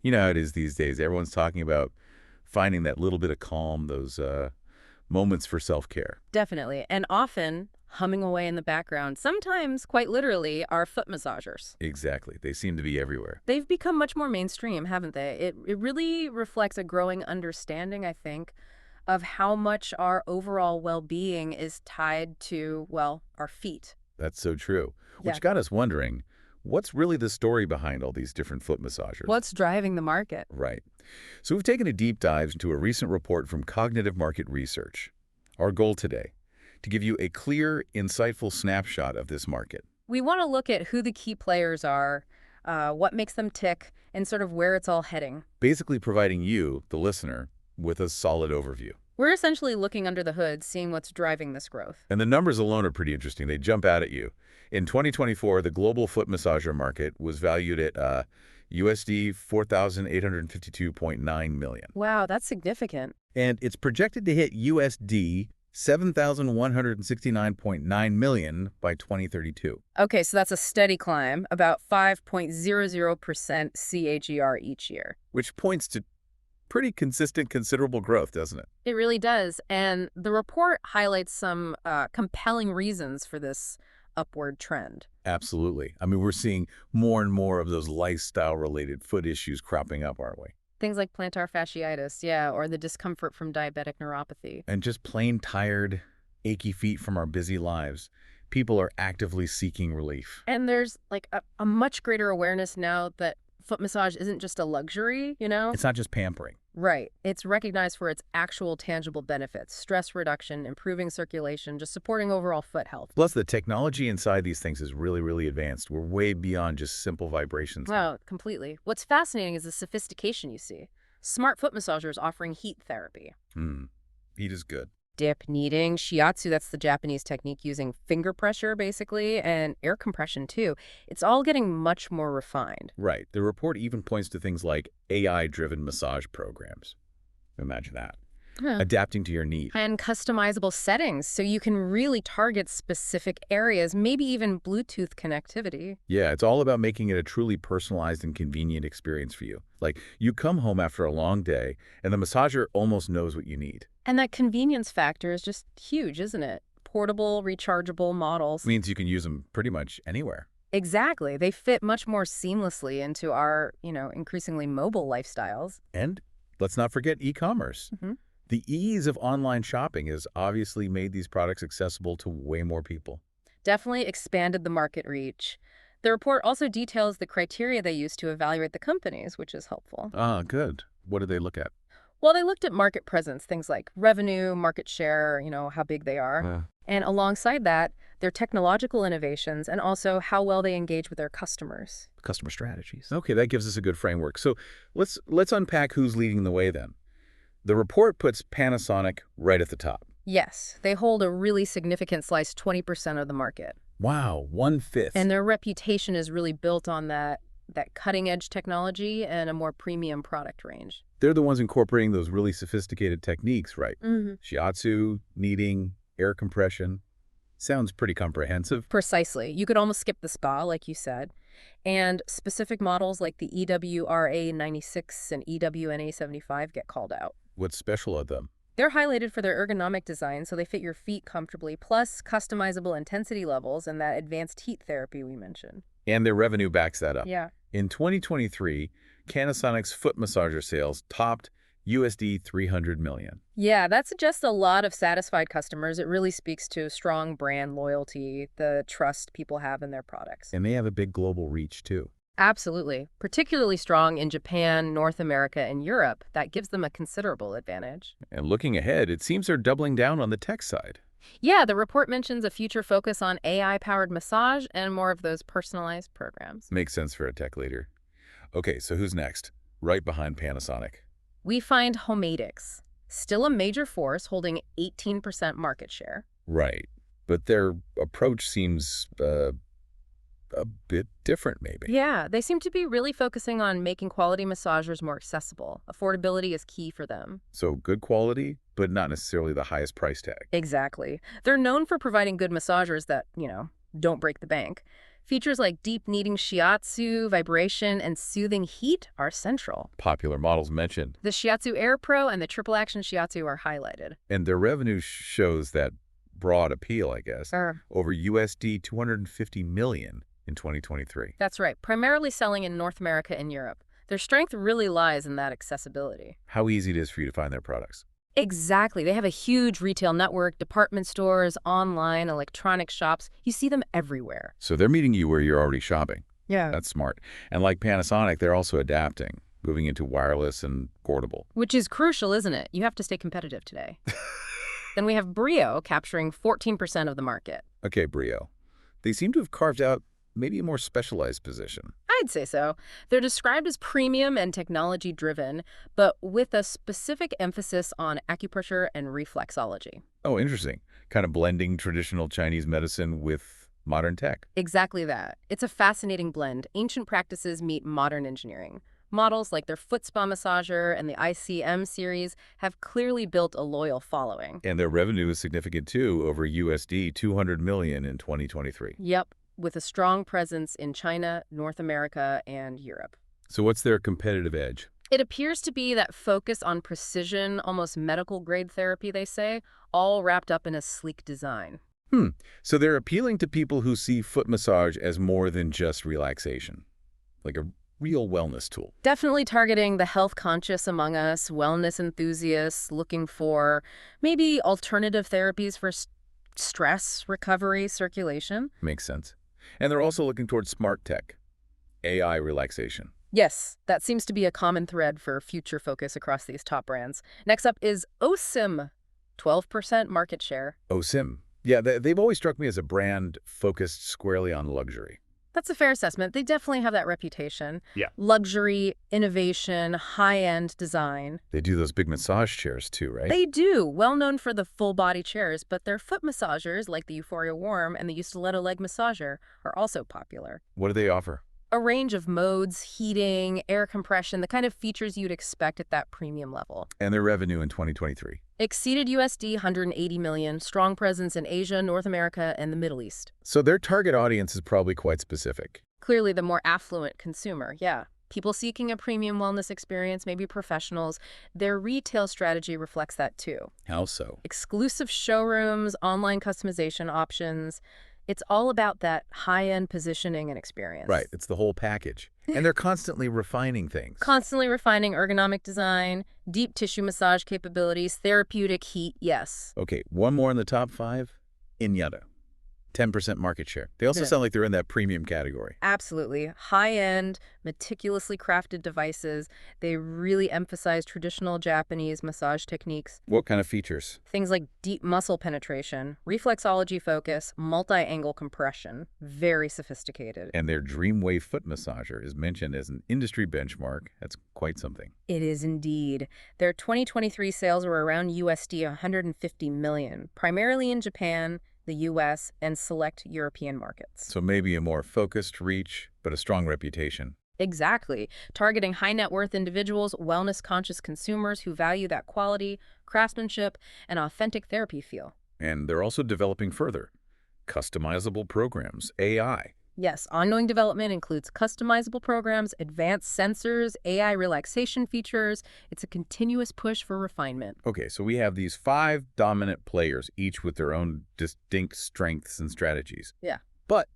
You know how it is these days. Everyone's talking about finding that little bit of calm, those moments for self-care. Definitely. And often, humming away in the background, sometimes quite literally, are foot massagers. Exactly. They seem to be everywhere. They've become much more mainstream, haven't they? It really reflects a growing understanding, I think, of how much our overall well-being is tied to, well, our feet. That's so true. Yeah. Which got us wondering, what's really the story behind all these different foot massagers? What's driving the market? Right. So we've taken a deep dive into a recent report from Cognitive Market Research. Our goal today, to give you a clear, insightful snapshot of this market. We want to look at who the key players are, what makes them tick, and sort of where it's all heading. Basically providing you, the listener, with a solid overview. We're essentially looking under the hood, seeing what's driving this growth. And the numbers alone are pretty interesting. They jump out at you. In 2024, the global foot massager market was valued at USD 4,852.9 million. Wow, that's significant. And it's projected to hit USD 7,169.9 million by 2032. Okay, so that's a steady climb, about 5.00% CAGR each year. Which points to pretty consistent, considerable growth, doesn't it? It really does. And the report highlights some compelling reasons for this upward trend. Absolutely. I mean, we're seeing more and more of those lifestyle-related foot issues cropping up, aren't we? Things like plantar fasciitis, yeah, or the discomfort from diabetic neuropathy. And just plain tired, achy feet from our busy lives. People are actively seeking relief. And there's like a much greater awareness now that foot massage isn't just a luxury, you know? It's not just pampering. Right. It's recognized for its actual tangible benefits, stress reduction, improving circulation, just supporting overall foot health. Plus, the technology inside these things is really, really advanced. We're way beyond just simple vibrations. Wow, completely. What's fascinating is the sophistication you see. Smart foot massagers offering heat therapy. Heat is good. Dip, kneading, shiatsu, that's the Japanese technique using finger pressure, basically, and air compression, too. It's all getting much more refined. Right. The report even points to things like AI-driven massage programs. Imagine that. Adapting to your needs. And customizable settings, so you can really target specific areas, maybe even Bluetooth connectivity. Yeah, it's all about making it a truly personalized and convenient experience for you. Like, you come home after a long day, and the massager almost knows what you need. And that convenience factor is just huge, isn't it? Portable, rechargeable models. Means you can use them pretty much anywhere. Exactly. They fit much more seamlessly into our, increasingly mobile lifestyles. And let's not forget e-commerce. The ease of online shopping has obviously made these products accessible to way more people. Definitely expanded the market reach. The report also details the criteria they use to evaluate the companies, which is helpful. Ah, good. What did they look at? Well, they looked at market presence, things like revenue, market share, how big they are. And alongside that, their technological innovations and also how well they engage with their customers. Customer strategies. Okay, that gives us a good framework. So let's unpack who's leading the way then. The report puts Panasonic right at the top. Yes, they hold a really significant slice, 20% of the market. Wow, 1/5. And their reputation is really built on that cutting-edge technology and a more premium product range. They're the ones incorporating those really sophisticated techniques, right? Shiatsu, kneading, air compression. Sounds pretty comprehensive. Precisely. You could almost skip the spa, like you said. And specific models like the EWRA 96 and EWNA 75 get called out. What's special of them? They're highlighted for their ergonomic design, so they fit your feet comfortably, plus customizable intensity levels and that advanced heat therapy we mentioned. And their revenue backs that up. Yeah. In 2023, Panasonic's foot massager sales topped USD 300 million. Yeah, that suggests a lot of satisfied customers. It really speaks to strong brand loyalty, the trust people have in their products. And they have a big global reach, too. Absolutely. Particularly strong in Japan, North America, and Europe. That gives them a considerable advantage. And looking ahead, it seems they're doubling down on the tech side. Yeah, the report mentions a future focus on AI-powered massage and more of those personalized programs. Makes sense for a tech leader. Okay, so who's next? Right behind Panasonic. We find Homedics, still a major force holding 18% market share. Right, but their approach seems a bit different, maybe. Yeah, they seem to be really focusing on making quality massagers more accessible. Affordability is key for them. So good quality, but not necessarily the highest price tag. Exactly. They're known for providing good massagers that, don't break the bank. Features like deep kneading shiatsu, vibration, and soothing heat are central. Popular models mentioned. The Shiatsu Air Pro and the triple action shiatsu are highlighted. And their revenue shows that broad appeal, I guess, over USD 250 million in 2023. That's right, primarily selling in North America and Europe. Their strength really lies in that accessibility. How easy it is for you to find their products. Exactly. They have a huge retail network, department stores, online, electronic shops. You see them everywhere. So they're meeting you where you're already shopping. Yeah. That's smart. And like Panasonic, they're also adapting, moving into wireless and portable. Which is crucial, isn't it? You have to stay competitive today. Then we have Breo capturing 14% of the market. Okay, Breo. They seem to have carved out maybe a more specialized position. I'd say so. They're described as premium and technology-driven, but with a specific emphasis on acupressure and reflexology. Oh, interesting. Kind of blending traditional Chinese medicine with modern tech. Exactly that. It's a fascinating blend. Ancient practices meet modern engineering. Models like their foot spa massager and the ICM series have clearly built a loyal following. And their revenue is significant too, over USD 200 million in 2023. Yep, with a strong presence in China, North America, and Europe. So what's their competitive edge? It appears to be that focus on precision, almost medical-grade therapy, they say, all wrapped up in a sleek design. So they're appealing to people who see foot massage as more than just relaxation, like a real wellness tool. Definitely targeting the health-conscious among us, wellness enthusiasts looking for maybe alternative therapies for stress, recovery, circulation. Makes sense. And they're also looking towards smart tech, AI relaxation. Yes, that seems to be a common thread for future focus across these top brands. Next up is OSIM, 12% market share. OSIM. Yeah, they've always struck me as a brand focused squarely on luxury. That's a fair assessment. They definitely have that reputation. Yeah. Luxury, innovation, high-end design. They do those big massage chairs too, right? They do. Well known for the full-body chairs, but their foot massagers, like the Euphoria Warm and the Stiletto Leg Massager, are also popular. What do they offer? A range of modes, heating, air compression, the kind of features you'd expect at that premium level. And their revenue in 2023? Exceeded USD 180 million, strong presence in Asia, North America, and the Middle East. So their target audience is probably quite specific. Clearly the more affluent consumer, yeah. People seeking a premium wellness experience, maybe professionals. Their retail strategy reflects that too. How so? Exclusive showrooms, online customization options. It's all about that high-end positioning and experience. Right, it's the whole package. And they're constantly refining things. Constantly refining ergonomic design, deep tissue massage capabilities, therapeutic heat, yes. Okay, one more in the top 5. Inada. 10% market share. They also sound like they're in that premium category. Absolutely. High-end, meticulously crafted devices. They really emphasize traditional Japanese massage techniques. What kind of features? Things like deep muscle penetration, reflexology focus, multi-angle compression. Very sophisticated. And their Dreamwave foot massager is mentioned as an industry benchmark. That's quite something. It is indeed. Their 2023 sales were around USD 150 million, primarily in Japan, the U.S., and select European markets. So maybe a more focused reach, but a strong reputation. Exactly. Targeting high-net-worth individuals, wellness-conscious consumers who value that quality, craftsmanship, and authentic therapy feel. And they're also developing further. Customizable programs, AI. Yes, ongoing development includes customizable programs, advanced sensors, AI relaxation features. It's a continuous push for refinement. Okay, so we have these 5 dominant players, each with their own distinct strengths and strategies. Yeah. But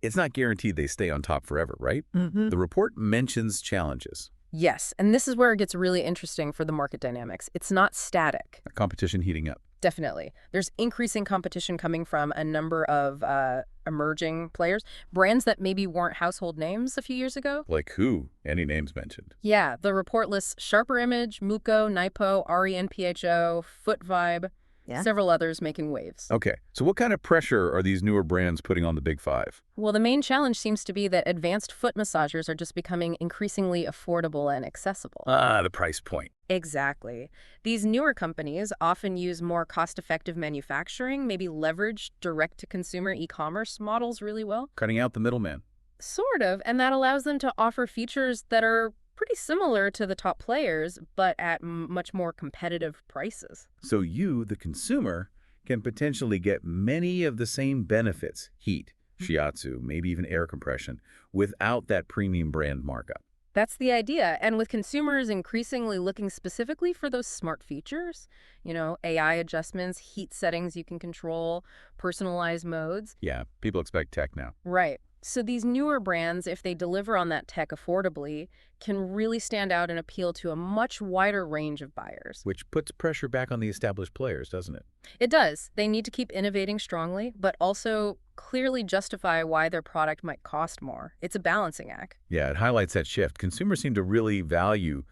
it's not guaranteed they stay on top forever, right? The report mentions challenges. Yes, and this is where it gets really interesting for the market dynamics. It's not static. Competition heating up. Definitely. There's increasing competition coming from a number of emerging players, brands that maybe weren't household names a few years ago. Like who? Any names mentioned? Yeah, the report lists Sharper Image, Miko, Naipo, RENPHO, Foot Vibe, several others making waves. Okay, so what kind of pressure are these newer brands putting on the big 5? Well, the main challenge seems to be that advanced foot massagers are just becoming increasingly affordable and accessible. The price point. Exactly. These newer companies often use more cost-effective manufacturing, maybe leverage direct-to-consumer e-commerce models really well. Cutting out the middleman. Sort of, and that allows them to offer features that are pretty similar to the top players, but at much more competitive prices. So you, the consumer, can potentially get many of the same benefits: heat, shiatsu, maybe even air compression, without that premium brand markup. That's the idea. And with consumers increasingly looking specifically for those smart features, AI adjustments, heat settings you can control, personalized modes. Yeah, people expect tech now. Right. So these newer brands, if they deliver on that tech affordably, can really stand out and appeal to a much wider range of buyers. Which puts pressure back on the established players, doesn't it? It does. They need to keep innovating strongly, but also clearly justify why their product might cost more. It's a balancing act. Yeah, it highlights that shift. Consumers seem to really value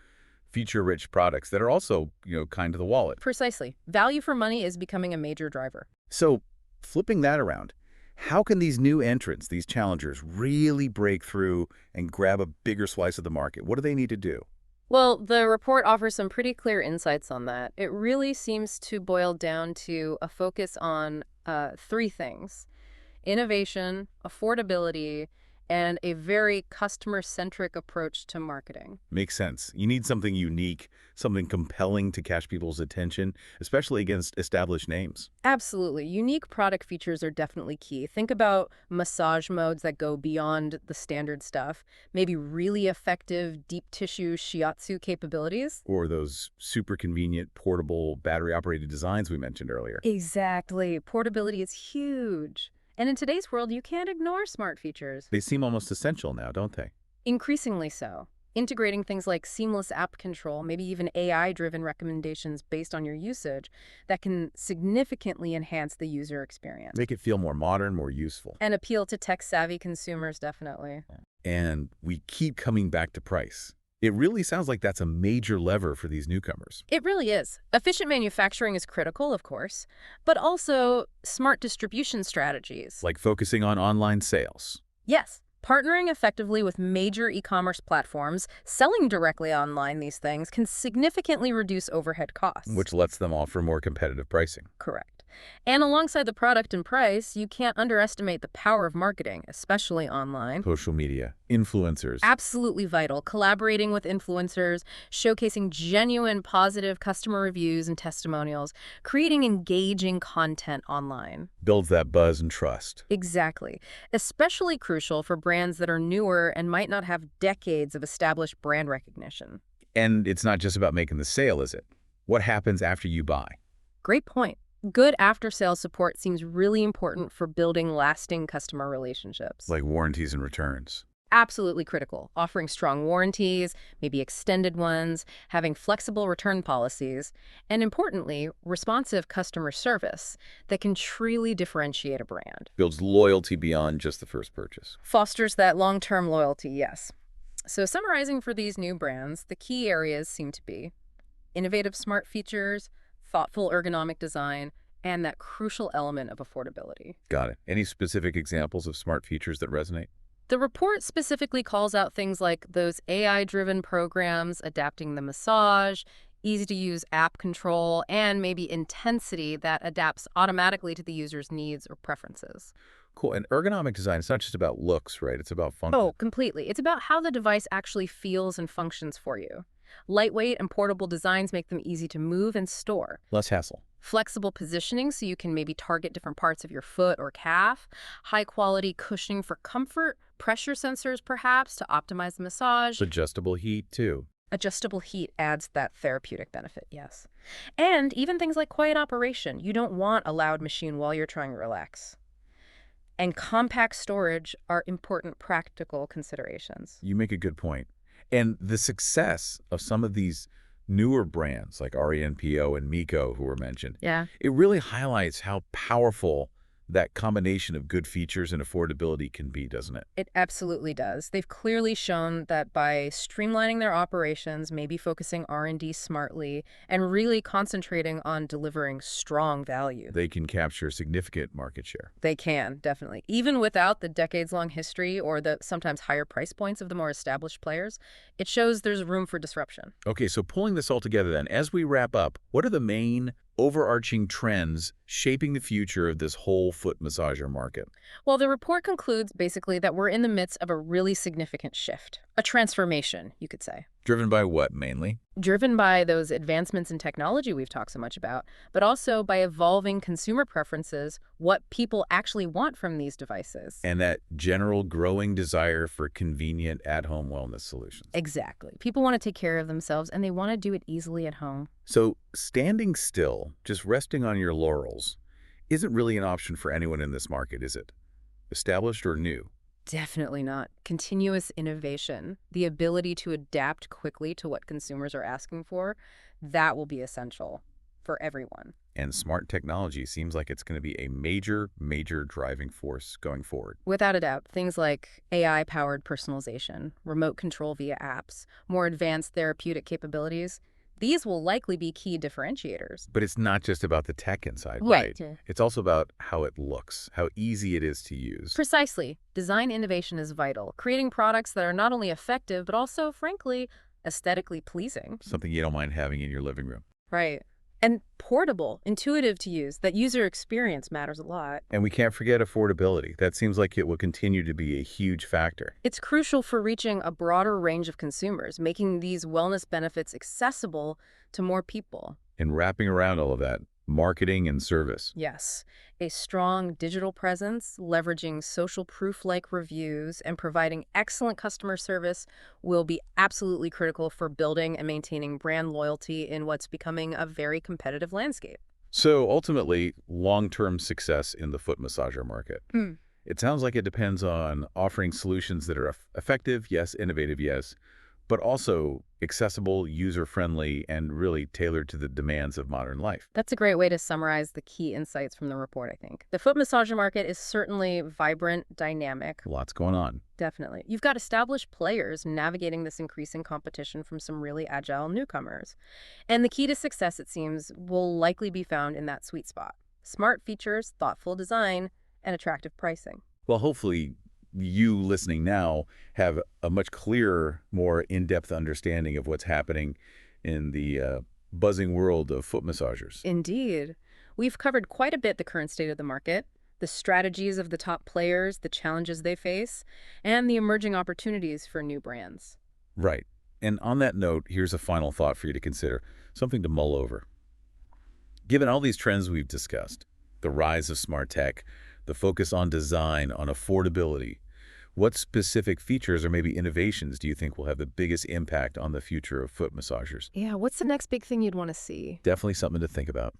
feature-rich products that are also, kind to the wallet. Precisely. Value for money is becoming a major driver. So, flipping that around, how can these new entrants, these challengers, really break through and grab a bigger slice of the market? What do they need to do? Well, the report offers some pretty clear insights on that. It really seems to boil down to a focus on three things: innovation, affordability, and a very customer-centric approach to marketing. Makes sense. You need something unique, something compelling to catch people's attention, especially against established names. Absolutely. Unique product features are definitely key. Think about massage modes that go beyond the standard stuff, maybe really effective deep tissue shiatsu capabilities. Or those super convenient, portable, battery-operated designs we mentioned earlier. Exactly. Portability is huge. And in today's world, you can't ignore smart features. They seem almost essential now, don't they? Increasingly so. Integrating things like seamless app control, maybe even AI-driven recommendations based on your usage, that can significantly enhance the user experience. Make it feel more modern, more useful. And appeal to tech-savvy consumers, definitely. And we keep coming back to price. It really sounds like that's a major lever for these newcomers. It really is. Efficient manufacturing is critical, of course, but also smart distribution strategies. Like focusing on online sales. Yes. Partnering effectively with major e-commerce platforms, selling directly online these things can significantly reduce overhead costs. Which lets them offer more competitive pricing. Correct. And alongside the product and price, you can't underestimate the power of marketing, especially online. Social media, influencers. Absolutely vital. Collaborating with influencers, showcasing genuine positive customer reviews and testimonials, creating engaging content online. Builds that buzz and trust. Exactly. Especially crucial for brands that are newer and might not have decades of established brand recognition. And it's not just about making the sale, is it? What happens after you buy? Great point. Good after-sales support seems really important for building lasting customer relationships. Like warranties and returns. Absolutely critical. Offering strong warranties, maybe extended ones, having flexible return policies, and importantly, responsive customer service that can truly differentiate a brand. Builds loyalty beyond just the first purchase. Fosters that long-term loyalty, yes. So summarizing for these new brands, the key areas seem to be innovative smart features, thoughtful ergonomic design, and that crucial element of affordability. Got it. Any specific examples of smart features that resonate? The report specifically calls out things like those AI-driven programs adapting the massage, easy-to-use app control, and maybe intensity that adapts automatically to the user's needs or preferences. Cool. And ergonomic design, it's not just about looks, right? It's about function. Oh, completely. It's about how the device actually feels and functions for you. Lightweight and portable designs make them easy to move and store. Less hassle. Flexible positioning so you can maybe target different parts of your foot or calf. High-quality cushioning for comfort. Pressure sensors, perhaps, to optimize the massage. Adjustable heat, too. Adjustable heat adds that therapeutic benefit, yes. And even things like quiet operation. You don't want a loud machine while you're trying to relax. And compact storage are important practical considerations. You make a good point. And the success of some of these newer brands like RENPHO and Miko, who were mentioned, it really highlights how powerful that combination of good features and affordability can be, doesn't it? It absolutely does. They've clearly shown that by streamlining their operations, maybe focusing R&D smartly, and really concentrating on delivering strong value. They can capture significant market share. They can, definitely. Even without the decades-long history or the sometimes higher price points of the more established players, it shows there's room for disruption. Okay, so pulling this all together then, as we wrap up, what are the main overarching trends shaping the future of this whole foot massager market? Well, the report concludes basically that we're in the midst of a really significant shift, a transformation, you could say. Driven by what, mainly? driven by those advancements in technology we've talked so much about, but also by evolving consumer preferences, what people actually want from these devices. And that general growing desire for convenient at-home wellness solutions. Exactly. People want to take care of themselves, and they want to do it easily at home. So standing still, just resting on your laurels, isn't really an option for anyone in this market, is it? Established or new? Definitely not. Continuous innovation, the ability to adapt quickly to what consumers are asking for, that will be essential for everyone. And smart technology seems like it's going to be a major, major driving force going forward. Without a doubt, things like AI-powered personalization, remote control via apps, more advanced therapeutic capabilities, these will likely be key differentiators. But it's not just about the tech inside, Right. right? It's also about how it looks, how easy it is to use. Precisely. Design innovation is vital, creating products that are not only effective, but also, frankly, aesthetically pleasing. Something you don't mind having in your living room. Right. And portable, intuitive to use. That user experience matters a lot. And we can't forget affordability. That seems like it will continue to be a huge factor. It's crucial for reaching a broader range of consumers, making these wellness benefits accessible to more people. And wrapping around all of that, marketing and service. Yes, a strong digital presence, leveraging social proof-like reviews, and providing excellent customer service will be absolutely critical for building and maintaining brand loyalty in what's becoming a very competitive landscape. So ultimately, long-term success in the foot massager market. It sounds like it depends on offering solutions that are effective, yes, innovative, yes, but also accessible, user-friendly, and really tailored to the demands of modern life. That's a great way to summarize the key insights from the report, I think. The foot massager market is certainly vibrant, dynamic. Lots going on. Definitely. You've got established players navigating this increasing competition from some really agile newcomers. And the key to success, it seems, will likely be found in that sweet spot. Smart features, thoughtful design, and attractive pricing. Well, hopefully you listening now have a much clearer, more in-depth understanding of what's happening in the buzzing world of foot massagers. Indeed. We've covered quite a bit the current state of the market, the strategies of the top players, the challenges they face, and the emerging opportunities for new brands. Right. And on that note, here's a final thought for you to consider, something to mull over. Given all these trends we've discussed, the rise of smart tech, the focus on design, on affordability, what specific features or maybe innovations do you think will have the biggest impact on the future of foot massagers? Yeah, what's the next big thing you'd want to see? Definitely something to think about.